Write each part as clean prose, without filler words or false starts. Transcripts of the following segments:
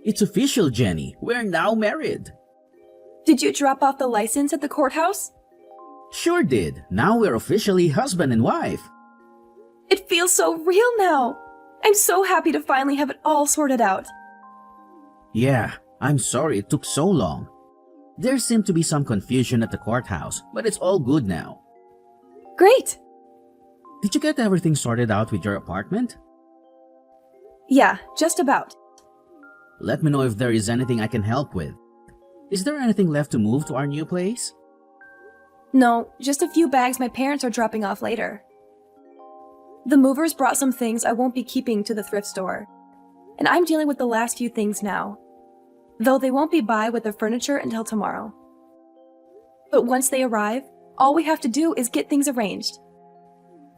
It's official, Jenny. We're now married. Did you drop off the license at the courthouse? Sure did. Now we're officially husband and wife. It feels so real now. I'm so happy to finally have it all sorted out. Yeah, I'm sorry it took so long. There seemed to be some confusion at the courthouse, but it's all good now. Great. Did you get everything sorted out with your apartment? Yeah, just about. Let me know if there is anything I can help with. Is there anything left to move to our new place? No, just a few bags my parents are dropping off later. The movers brought some things I won't be keeping to the thrift store, and I'm dealing with the last few things now, though they won't be by with the furniture until tomorrow. But once they arrive, all we have to do is get things arranged.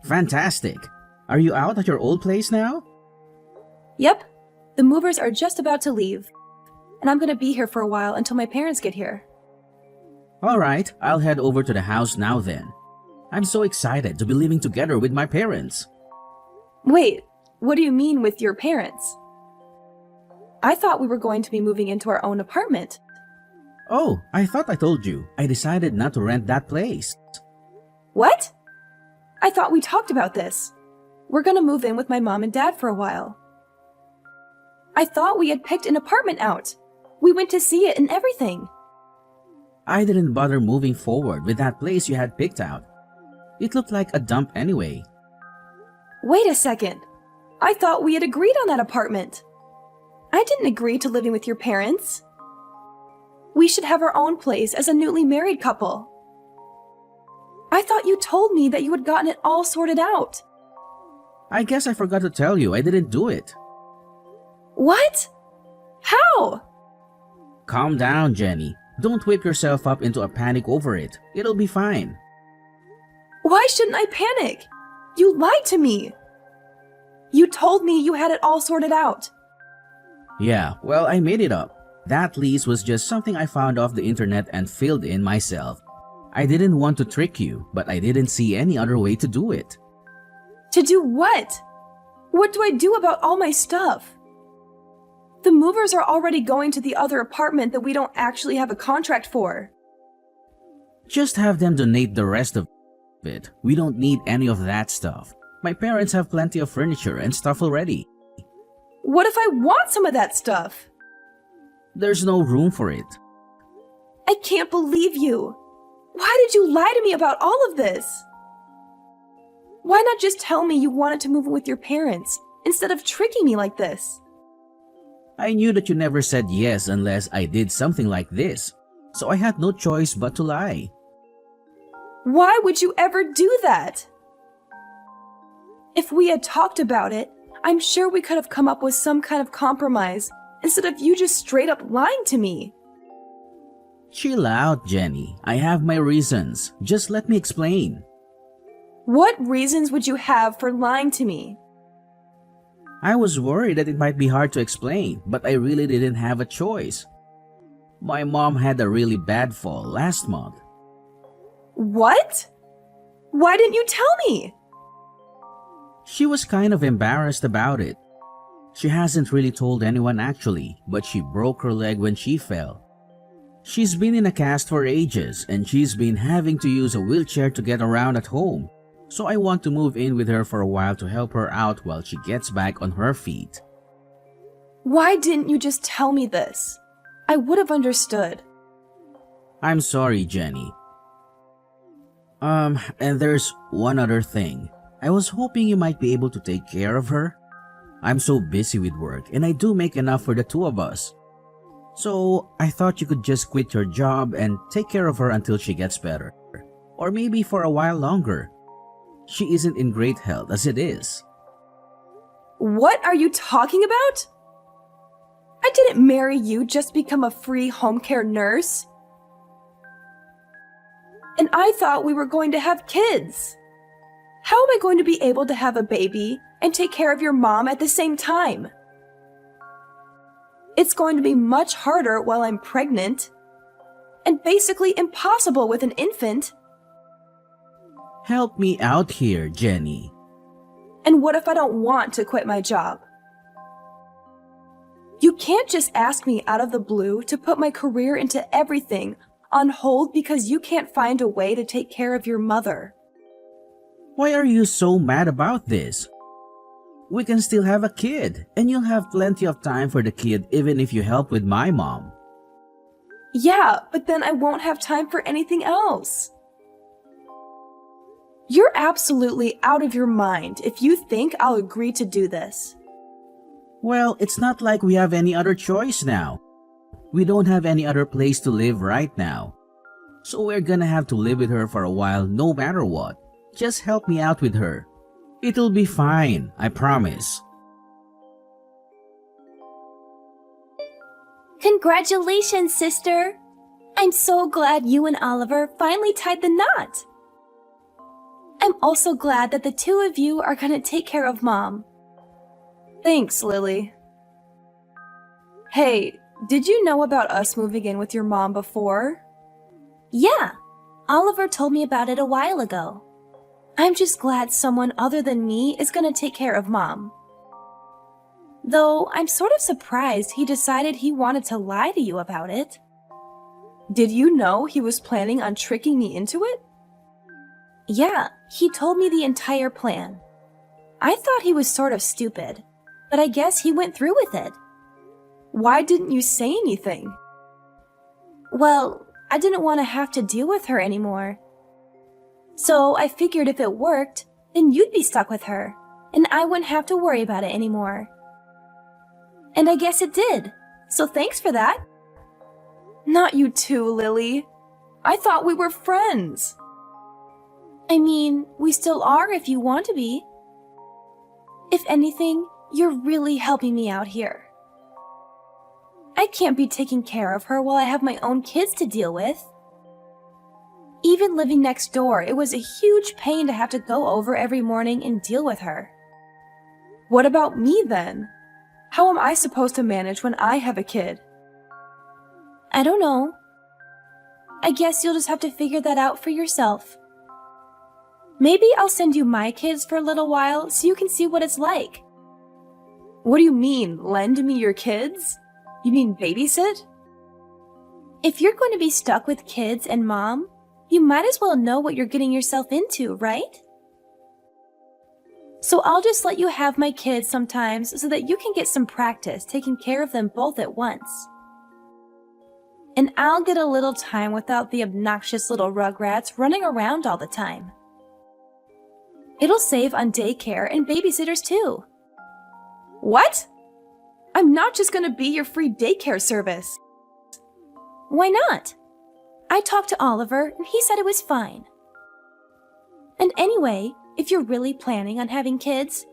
Fantastic. Are you out at your old place now? Yep, the movers are just about to leave, and I'm gonna be here for a while until my parents get here. Alright, I'll head over to the house now then. I'm so excited to be living together with my parents. Wait, what do you mean with your parents? I thought we were going to be moving into our own apartment. Oh, I thought I told you. I decided not to rent that place. What? I thought we talked about this. We're gonna move in with my mom and dad for a while. I thought we had picked an apartment out. We went to see it and everything. I didn't bother moving forward with that place you had picked out. It looked like a dump anyway. Wait a second. I thought we had agreed on that apartment. I didn't agree to living with your parents. We should have our own place as a newly married couple. I thought you told me that you had gotten it all sorted out. I guess I forgot to tell you I didn't do it. What? How? Calm down, Jenny. Don't whip yourself up into a panic over it. It'll be fine. Why shouldn't I panic? You lied to me. You told me you had it all sorted out. Yeah, well, I made it up. That lease was just something I found off the internet and filled in myself. I didn't want to trick you, but I didn't see any other way to do it. To do what? What do I do about all my stuff? The movers are already going to the other apartment that we don't actually have a contract for. Just have them donate the rest of it. We don't need any of that stuff. My parents have plenty of furniture and stuff already. What if I want some of that stuff? There's no room for it. I can't believe you. Why did you lie to me about all of this? Why not just tell me you wanted to move in with your parents instead of tricking me like this? I knew that you never said yes unless I did something like this, so I had no choice but to lie. Why would you ever do that? If we had talked about it, I'm sure we could have come up with some kind of compromise instead of you just straight up lying to me. Chill out, Jenny. I have my reasons. Just let me explain. What reasons would you have for lying to me? I was worried that it might be hard to explain, but I really didn't have a choice. My mom had a really bad fall last month. What? Why didn't you tell me? She was kind of embarrassed about it. She hasn't really told anyone actually, but she broke her leg when she fell. She's been in a cast for ages and she's been having to use a wheelchair to get around at home. So I want to move in with her for a while to help her out while she gets back on her feet. Why didn't you just tell me this? I would have understood. I'm sorry, Jenny. And there's one other thing. I was hoping you might be able to take care of her. I'm so busy with work and I do make enough for the two of us. So I thought you could just quit your job and take care of her until she gets better. Or maybe for a while longer. She isn't in great health as it is. What are you talking about? I didn't marry you just to become a free home care nurse. And I thought we were going to have kids. How am I going to be able to have a baby and take care of your mom at the same time? It's going to be much harder while I'm pregnant, and basically impossible with an infant. Help me out here, Jenny. And what if I don't want to quit my job? You can't just ask me out of the blue to put my career into everything on hold because you can't find a way to take care of your mother. Why are you so mad about this? We can still have a kid, and you'll have plenty of time for the kid even if you help with my mom. Yeah, but then I won't have time for anything else. You're absolutely out of your mind if you think I'll agree to do this. Well, it's not like we have any other choice now. We don't have any other place to live right now. So we're gonna have to live with her for a while no matter what. Just help me out with her. It'll be fine, I promise. Congratulations, sister! I'm so glad you and Oliver finally tied the knot. I'm also glad that the two of you are gonna take care of Mom. Thanks, Lily. Hey, did you know about us moving in with your mom before? Yeah, Oliver told me about it a while ago. I'm just glad someone other than me is gonna take care of Mom. Though I'm sort of surprised he decided he wanted to lie to you about it. Did you know he was planning on tricking me into it? Yeah, he told me the entire plan. I thought he was sort of stupid, but I guess he went through with it. Why didn't you say anything? Well, I didn't want to have to deal with her anymore. So I figured if it worked, then you'd be stuck with her, and I wouldn't have to worry about it anymore. And I guess it did, so thanks for that. Not you too, Lily. I thought we were friends. I mean, we still are if you want to be. If anything, you're really helping me out here. I can't be taking care of her while I have my own kids to deal with. Even living next door, it was a huge pain to have to go over every morning and deal with her. What about me then? How am I supposed to manage when I have a kid? I don't know. I guess you'll just have to figure that out for yourself. Maybe I'll send you my kids for a little while so you can see what it's like. What do you mean, lend me your kids? You mean babysit? If you're going to be stuck with kids and Mom, you might as well know what you're getting yourself into, right? So I'll just let you have my kids sometimes so that you can get some practice taking care of them both at once. And I'll get a little time without the obnoxious little rugrats running around all the time. It'll save on daycare and babysitters too. What? I'm not just gonna be your free daycare service. Why not? I talked to Oliver and he said it was fine. And anyway, if you're really planning on having kids,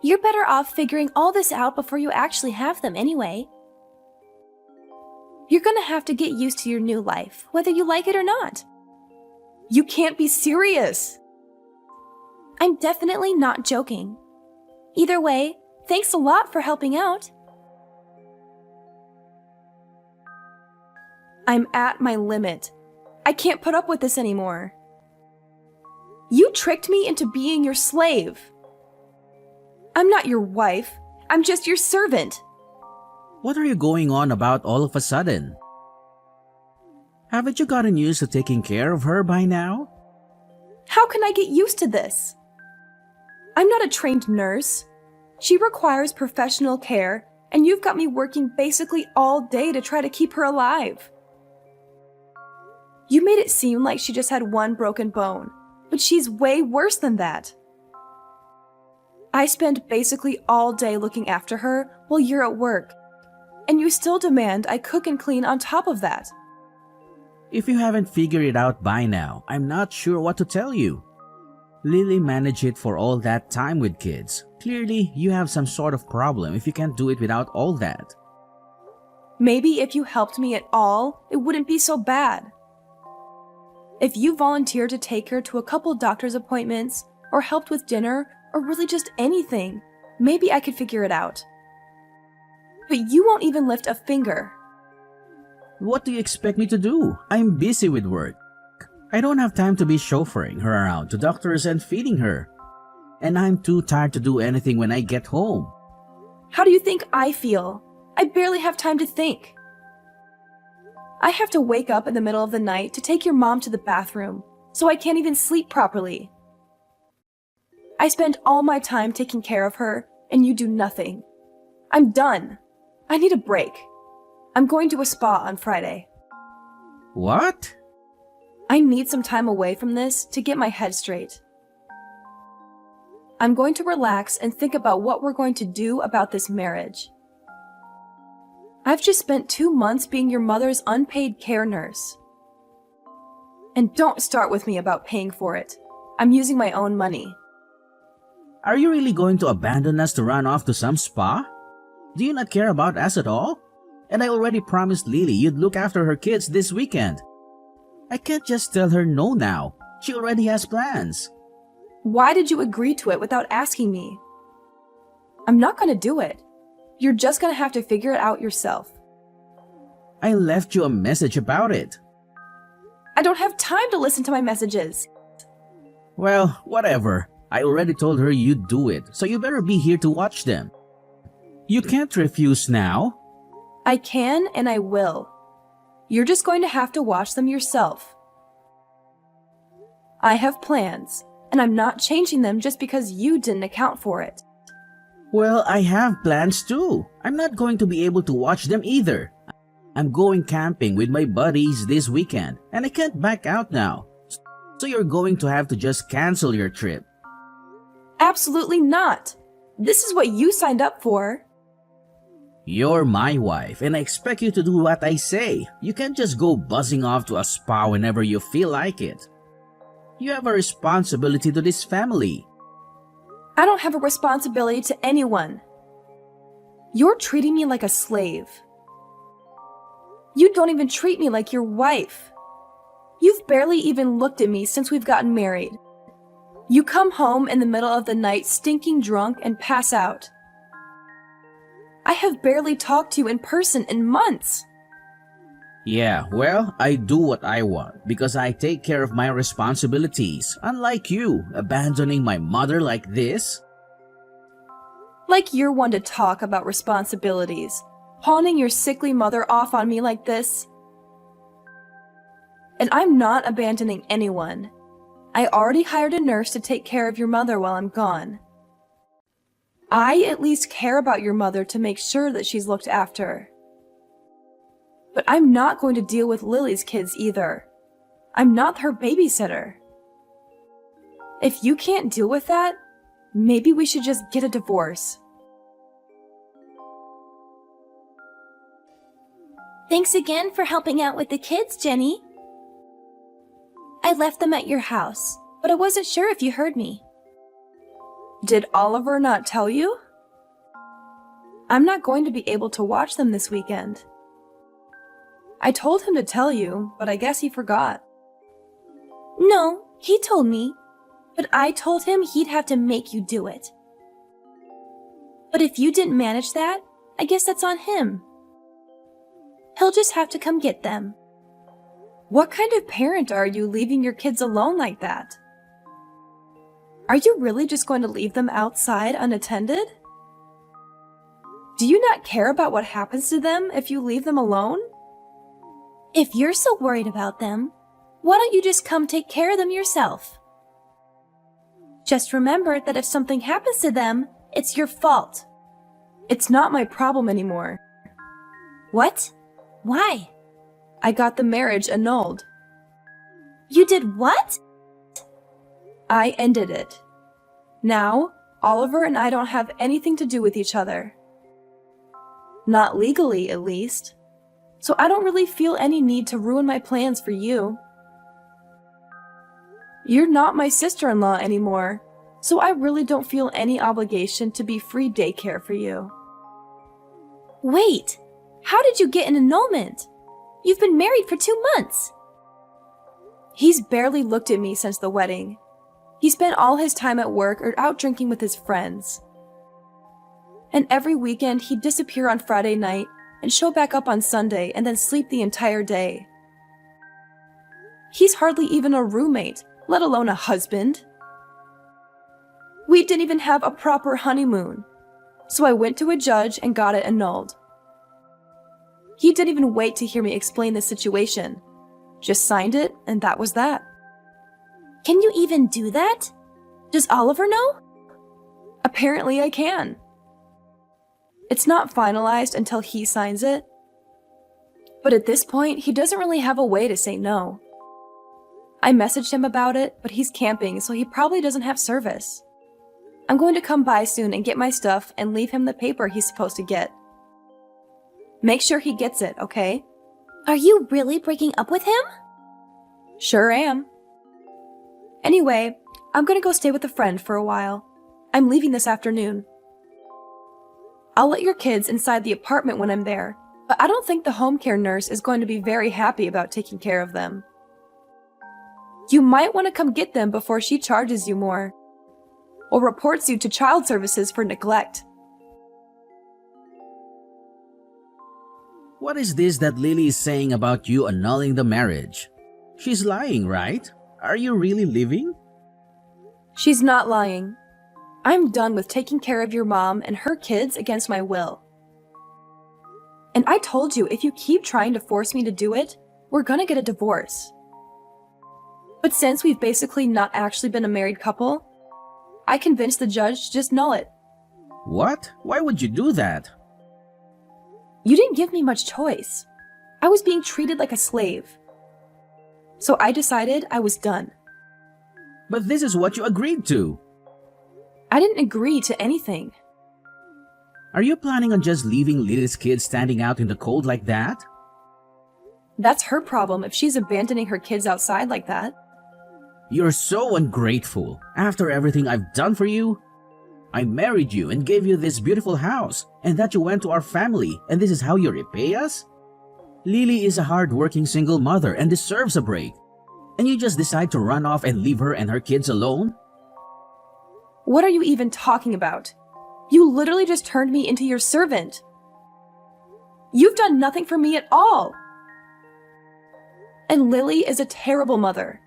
you're better off figuring all this out before you actually have them anyway. You're gonna have to get used to your new life, whether you like it or not. You can't be serious! I'm definitely not joking. Either way, thanks a lot for helping out. I'm at my limit. I can't put up with this anymore. You tricked me into being your slave. I'm not your wife. I'm just your servant. What are you going on about all of a sudden? Haven't you gotten used to taking care of her by now? How can I get used to this? I'm not a trained nurse. She requires professional care, and you've got me working basically all day to try to keep her alive. You made it seem like she just had one broken bone, but she's way worse than that. I spend basically all day looking after her while you're at work, and you still demand I cook and clean on top of that. If you haven't figured it out by now, I'm not sure what to tell you. Lily managed it for all that time with kids. Clearly, you have some sort of problem if you can't do it without all that. Maybe if you helped me at all, it wouldn't be so bad. If you volunteered to take her to a couple doctor's appointments, or helped with dinner, or really just anything, maybe I could figure it out. But you won't even lift a finger. What do you expect me to do? I'm busy with work. I don't have time to be chauffeuring her around to doctors and feeding her. And I'm too tired to do anything when I get home. How do you think I feel? I barely have time to think. I have to wake up in the middle of the night to take your mom to the bathroom, so I can't even sleep properly. I spend all my time taking care of her, and you do nothing. I'm done. I need a break. I'm going to a spa on Friday. What? I need some time away from this to get my head straight. I'm going to relax and think about what we're going to do about this marriage. I've just spent 2 months being your mother's unpaid care nurse. And don't start with me about paying for it. I'm using my own money. Are you really going to abandon us to run off to some spa? Do you not care about us at all? And I already promised Lily you'd look after her kids this weekend. I can't just tell her no now. She already has plans. Why did you agree to it without asking me? I'm not going to do it. You're just going to have to figure it out yourself. I left you a message about it. I don't have time to listen to my messages. Well, whatever. I already told her you'd do it, so you better be here to watch them. You can't refuse now. I can and I will. You're just going to have to watch them yourself. I have plans, and I'm not changing them just because you didn't account for it. Well, I have plans too. I'm not going to be able to watch them either. I'm going camping with my buddies this weekend, and I can't back out now. So you're going to have to just cancel your trip. Absolutely not. This is what you signed up for. You're my wife, and I expect you to do what I say. You can't just go buzzing off to a spa whenever you feel like it. You have a responsibility to this family. I don't have a responsibility to anyone. You're treating me like a slave. You don't even treat me like your wife. You've barely even looked at me since we've gotten married. You come home in the middle of the night stinking drunk and pass out. I have barely talked to you in person in months. Yeah, well, I do what I want because I take care of my responsibilities, unlike you, abandoning my mother like this. Like you're one to talk about responsibilities, pawning your sickly mother off on me like this. And I'm not abandoning anyone. I already hired a nurse to take care of your mother while I'm gone. I at least care about your mother to make sure that she's looked after. But I'm not going to deal with Lily's kids either. I'm not her babysitter. If you can't deal with that, maybe we should just get a divorce. Thanks again for helping out with the kids, Jenny. I left them at your house, but I wasn't sure if you heard me. Did Oliver not tell you? I'm not going to be able to watch them this weekend. I told him to tell you, but I guess he forgot. No, he told me, but I told him he'd have to make you do it. But if you didn't manage that, I guess that's on him. He'll just have to come get them. What kind of parent are you leaving your kids alone like that? Are you really just going to leave them outside unattended? Do you not care about what happens to them if you leave them alone? If you're so worried about them, why don't you just come take care of them yourself? Just remember that if something happens to them, it's your fault. It's not my problem anymore. What? Why? I got the marriage annulled. You did what? I ended it. Now, Oliver and I don't have anything to do with each other. Not legally, at least. So I don't really feel any need to ruin my plans for you. You're not my sister-in-law anymore, so I really don't feel any obligation to be free daycare for you. Wait, how did you get an annulment? You've been married for 2 months. He's barely looked at me since the wedding. He spent all his time at work or out drinking with his friends. And every weekend he'd disappear on Friday night and show back up on Sunday and then sleep the entire day. He's hardly even a roommate, let alone a husband. We didn't even have a proper honeymoon, so I went to a judge and got it annulled. He didn't even wait to hear me explain the situation. Just signed it, and that was that. Can you even do that? Does Oliver know? Apparently I can. It's not finalized until he signs it. But at this point, he doesn't really have a way to say no. I messaged him about it, but he's camping, so he probably doesn't have service. I'm going to come by soon and get my stuff and leave him the paper he's supposed to get. Make sure he gets it, okay? Are you really breaking up with him? Sure am. Anyway, I'm gonna go stay with a friend for a while. I'm leaving this afternoon. I'll let your kids inside the apartment when I'm there, but I don't think the home care nurse is going to be very happy about taking care of them. You might want to come get them before she charges you more, or reports you to child services for neglect. What is this that Lily is saying about you annulling the marriage? She's lying, right? Are you really leaving? She's not lying. I'm done with taking care of your mom and her kids against my will. And I told you, if you keep trying to force me to do it, we're gonna get a divorce. But since we've basically not actually been a married couple, I convinced the judge to just null it. What? Why would you do that? You didn't give me much choice. I was being treated like a slave. So I decided I was done. But this is what you agreed to. I didn't agree to anything. Are you planning on just leaving Lily's kids standing out in the cold like that? That's her problem if she's abandoning her kids outside like that. You're so ungrateful. After everything I've done for you, I married you and gave you this beautiful house, and that you went to our family, and this is how you repay us? Lily is a hard-working single mother and deserves a break. And you just decide to run off and leave her and her kids alone? What are you even talking about? You literally just turned me into your servant. You've done nothing for me at all. And Lily is a terrible mother.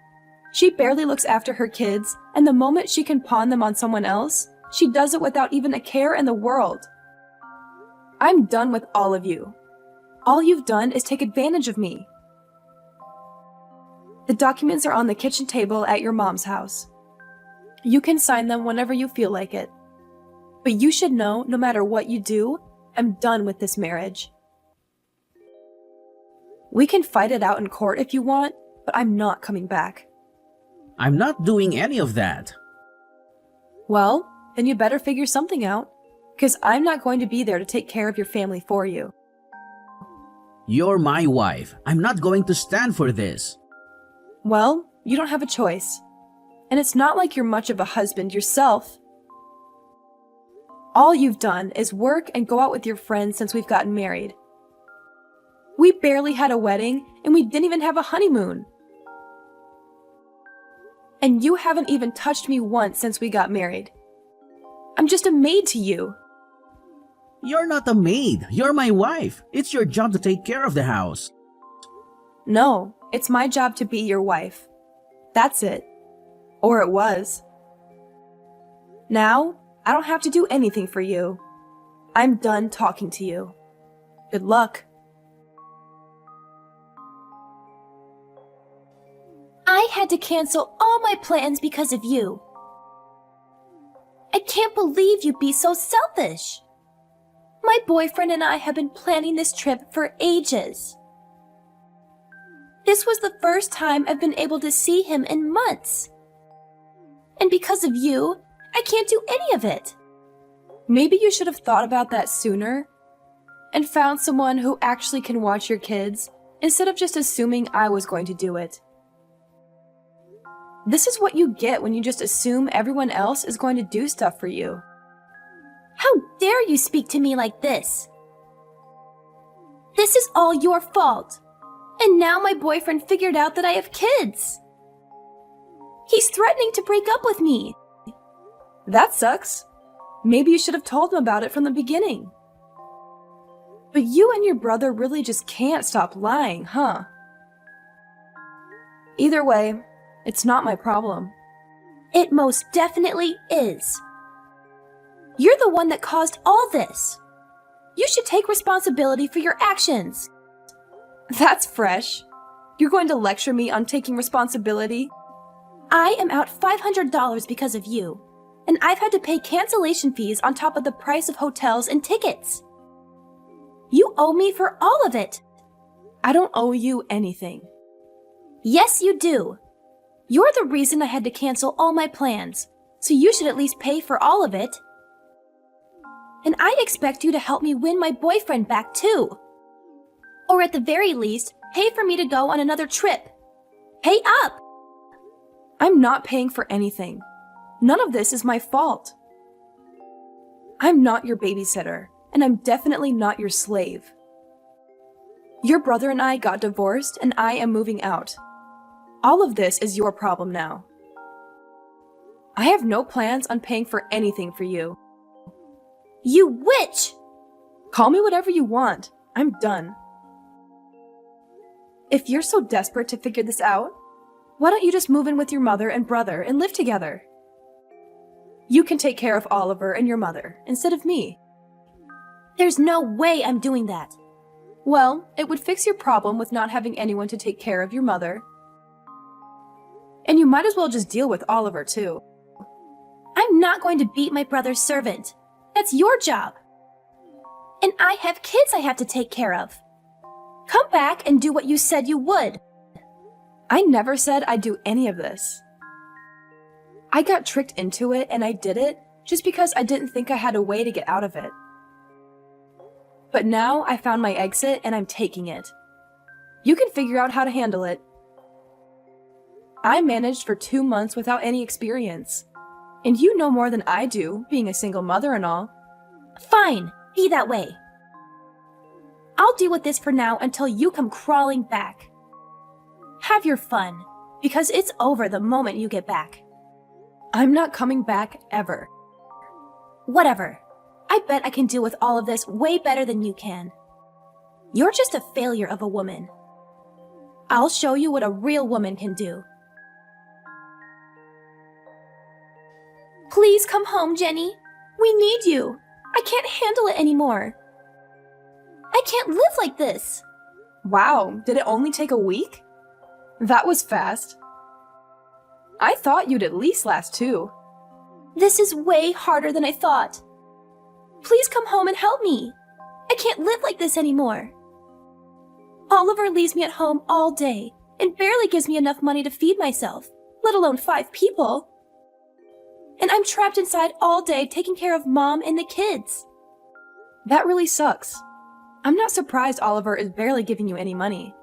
She barely looks after her kids, and the moment she can pawn them on someone else, she does it without even a care in the world. I'm done with all of you. All you've done is take advantage of me. The documents are on the kitchen table at your mom's house. You can sign them whenever you feel like it. But you should know, no matter what you do, I'm done with this marriage. We can fight it out in court if you want, but I'm not coming back. I'm not doing any of that. Well, then you better figure something out, because I'm not going to be there to take care of your family for you. You're my wife. I'm not going to stand for this. Well, you don't have a choice. And it's not like you're much of a husband yourself. All you've done is work and go out with your friends since we've gotten married. We barely had a wedding, and we didn't even have a honeymoon. And you haven't even touched me once since we got married. I'm just a maid to you. You're not a maid. You're my wife. It's your job to take care of the house. No, it's my job to be your wife. That's it. Or it was. Now, I don't have to do anything for you. I'm done talking to you. Good luck. I had to cancel all my plans because of you. I can't believe you'd be so selfish. My boyfriend and I have been planning this trip for ages. This was the first time I've been able to see him in months. And because of you, I can't do any of it. Maybe you should have thought about that sooner and found someone who actually can watch your kids instead of just assuming I was going to do it. This is what you get when you just assume everyone else is going to do stuff for you. How dare you speak to me like this? This is all your fault. And now my boyfriend figured out that I have kids. He's threatening to break up with me. That sucks. Maybe you should have told him about it from the beginning. But you and your brother really just can't stop lying, huh? Either way, it's not my problem. It most definitely is. You're the one that caused all this. You should take responsibility for your actions. That's fresh. You're going to lecture me on taking responsibility? I am out $500 because of you, and I've had to pay cancellation fees on top of the price of hotels and tickets. You owe me for all of it. I don't owe you anything. Yes, you do. You're the reason I had to cancel all my plans, so you should at least pay for all of it. And I expect you to help me win my boyfriend back too. Or at the very least, pay for me to go on another trip. Pay up! I'm not paying for anything. None of this is my fault. I'm not your babysitter, and I'm definitely not your slave. Your brother and I got divorced, and I am moving out. All of this is your problem now. I have no plans on paying for anything for you. You witch! Call me whatever you want. I'm done. If you're so desperate to figure this out, why don't you just move in with your mother and brother and live together? You can take care of Oliver and your mother instead of me. There's no way I'm doing that. Well, it would fix your problem with not having anyone to take care of your mother. And you might as well just deal with Oliver too. I'm not going to beat my brother's servant. That's your job. And I have kids I have to take care of. Come back and do what you said you would. I never said I'd do any of this. I got tricked into it and I did it just because I didn't think I had a way to get out of it. But now I found my exit and I'm taking it. You can figure out how to handle it. I managed for 2 months without any experience. And you know more than I do, being a single mother and all. Fine, be that way. I'll deal with this for now until you come crawling back. Have your fun, because it's over the moment you get back. I'm not coming back ever. Whatever. I bet I can deal with all of this way better than you can. You're just a failure of a woman. I'll show you what a real woman can do. Please come home, Jenny. We need you. I can't handle it anymore. I can't live like this. Wow, did it only take a week? That was fast. I thought you'd at least last 2. This is way harder than I thought. Please come home and help me. I can't live like this anymore. Oliver leaves me at home all day and barely gives me enough money to feed myself, let alone 5 people. And I'm trapped inside all day taking care of Mom and the kids. That really sucks. I'm not surprised Oliver is barely giving you any money.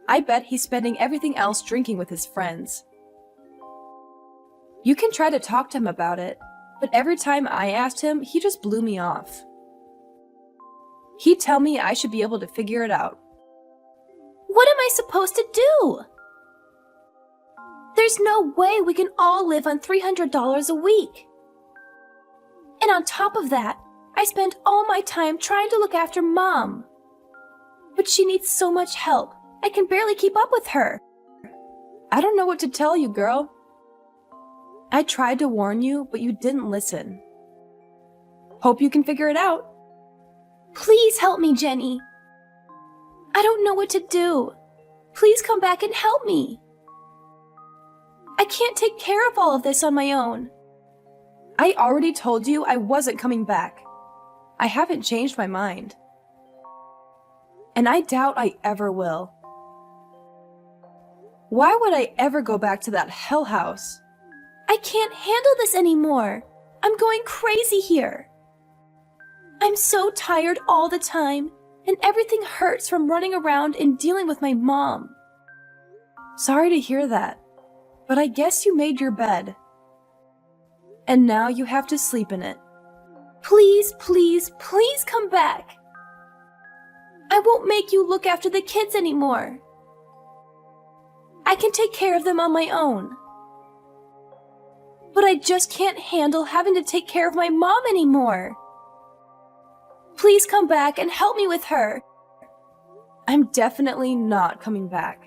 I bet he's spending everything else drinking with his friends. You can try to talk to him about it, but every time I asked him, he just blew me off. He'd tell me I should be able to figure it out. What am I supposed to do? There's no way we can all live on $300 a week. And on top of that, I spend all my time trying to look after Mom. But she needs so much help. I can barely keep up with her. I don't know what to tell you, girl. I tried to warn you, but you didn't listen. Hope you can figure it out. Please help me, Jenny. I don't know what to do. Please come back and help me. I can't take care of all of this on my own. I already told you I wasn't coming back. I haven't changed my mind. And I doubt I ever will. Why would I ever go back to that hell house? I can't handle this anymore. I'm going crazy here. I'm so tired all the time, and everything hurts from running around and dealing with my mom. Sorry to hear that, but I guess you made your bed. And now you have to sleep in it. Please, please, please come back. I won't make you look after the kids anymore. I can take care of them on my own. But I just can't handle having to take care of my mom anymore. Please come back and help me with her. I'm definitely not coming back.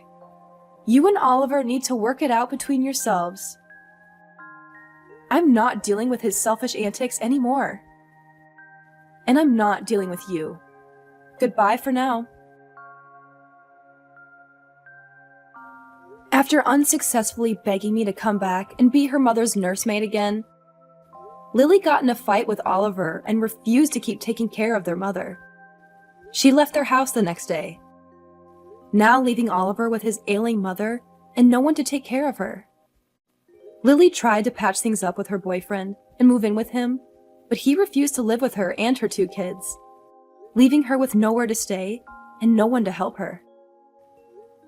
You and Oliver need to work it out between yourselves. I'm not dealing with his selfish antics anymore. And I'm not dealing with you. Goodbye for now. After unsuccessfully begging me to come back and be her mother's nursemaid again, Lily got in a fight with Oliver and refused to keep taking care of their mother. She left their house the next day, now leaving Oliver with his ailing mother and no one to take care of her. Lily tried to patch things up with her boyfriend and move in with him, but he refused to live with her and her 2 kids, leaving her with nowhere to stay and no one to help her.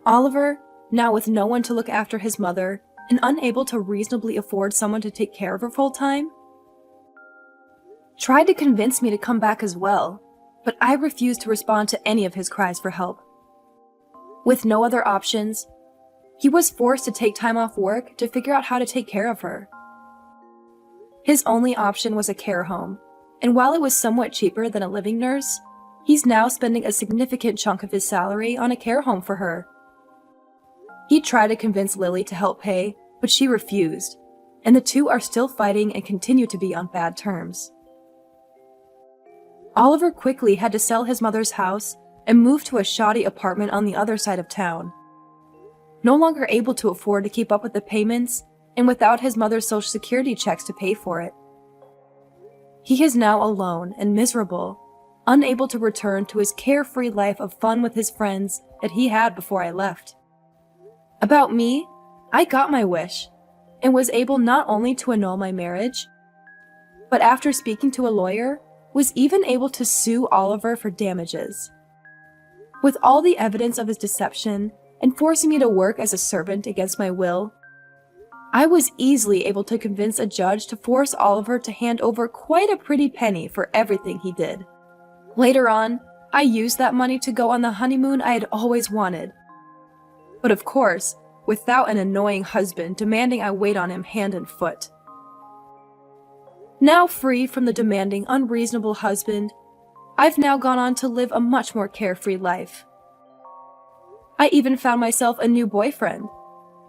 Oliver, now with no one to look after his mother and unable to reasonably afford someone to take care of her full time, tried to convince me to come back as well, but I refused to respond to any of his cries for help. With no other options, he was forced to take time off work to figure out how to take care of her. His only option was a care home, and while it was somewhat cheaper than a living nurse, he's now spending a significant chunk of his salary on a care home for her. He tried to convince Lily to help pay, but she refused, and the two are still fighting and continue to be on bad terms. Oliver quickly had to sell his mother's house and move to a shoddy apartment on the other side of town. No longer able to afford to keep up with the payments, and without his mother's social security checks to pay for it. He is now alone and miserable, unable to return to his carefree life of fun with his friends that he had before I left. About me, I got my wish, and was able not only to annul my marriage, but after speaking to a lawyer, was even able to sue Oliver for damages. With all the evidence of his deception and forcing me to work as a servant against my will, I was easily able to convince a judge to force Oliver to hand over quite a pretty penny for everything he did. Later on, I used that money to go on the honeymoon I had always wanted. But of course, without an annoying husband demanding I wait on him hand and foot. Now free from the demanding, unreasonable husband, I've now gone on to live a much more carefree life. I even found myself a new boyfriend,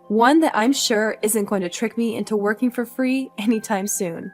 one that I'm sure isn't going to trick me into working for free anytime soon.